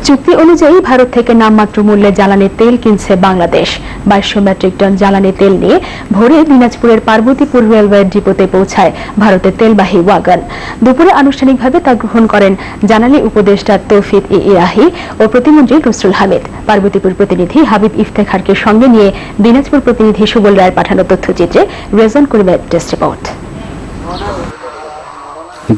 চুক্তি অনুযায়ী ভারত থেকে নামমাত্র মূল্যে জ্বালানি তেল কিনছে বাংলাদেশ। 2200 মেট্রিক টন জ্বালানি তেল নিয়ে ভোরে দিনাজপুরের পার্বতীপুর রেলওয়ে ডিপোতে পৌঁছায় ভারতের তেলবাহী ওয়াগন। দুপুরে আনুষ্ঠানিকভাবে তা গ্রহণ করেন জ্বালানি উপদেষ্টা তৌফিক ইলাহি ও প্রতিমন্ত্রী নসরুল হামিদ। পার্বতীপুর প্রতিনিধি হাবিব ইফতেখারকে সঙ্গে নিয়ে দিনাজপুর প্রতিনিধি সুবল রায়ের পাঠানো তথ্যচিত্রে রেজন করিমের টেস্ট রিপোর্ট।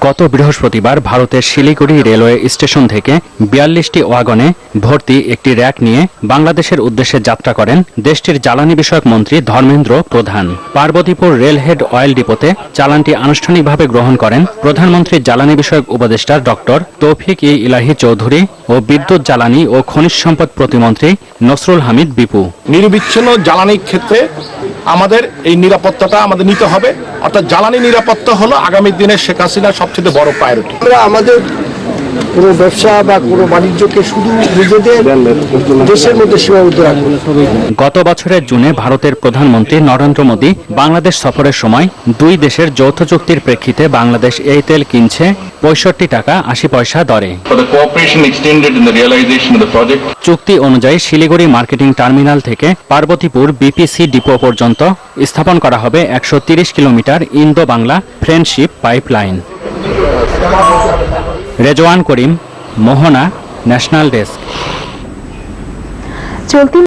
গত বৃহস্পতিবার ভারতের শিলিগুড়ি রেলওয়ে স্টেশন থেকে 42টি ওয়াগনে ভর্তি একটি র্যাক নিয়ে বাংলাদেশের উদ্দেশ্যে যাত্রা করেন দেশটির জ্বালানি বিষয়ক মন্ত্রী ধর্মেন্দ্র প্রধান। পার্বতীপুর রেলহেড অয়েল ডিপোতে চালানটি আনুষ্ঠানিকভাবে গ্রহণ করেন প্রধানমন্ত্রীর জ্বালানি বিষয়ক উপদেষ্টা ডক্টর তৌফিক ইলাহি চৌধুরী ও বিদ্যুৎ জ্বালানি ও খনিজ সম্পদ প্রতিমন্ত্রী নসরুল হামিদ বিপু। নিরবিচ্ছিন্ন জ্বালানির ক্ষেত্রে আমাদের এই নিরাপত্তাটা আমাদের নিতে হবে, অর্থাৎ জ্বালানি নিরাপত্তা হলো আগামী দিনের শেখ হাসিনার সবচেয়ে বড় প্রায়োরিটি। আমরা আমাদের কোনো ব্যবসা বা কোনো বাণিজ্যকে শুধু নিজেদের দেশের মধ্যে সীমাবদ্ধ রাখবো। গত বছরের জুনে ভারতের প্রধানমন্ত্রী নরেন্দ্র মোদী বাংলাদেশ সফরের সময় দুই দেশের যৌথ চুক্তির প্রেক্ষিতে বাংলাদেশ এই তেল কিনছে 65 টাকা 80 পয়সা দরে। চুক্তি অনুযায়ী শিলিগুড়ি মার্কেটিং টার্মিনাল থেকে পার্বতীপুর বিপিসি ডিপো পর্যন্ত স্থাপন করা হবে 130 kilometre Indo Bangla friendship pipeline. Rezwan Karim, Mohona, national desk.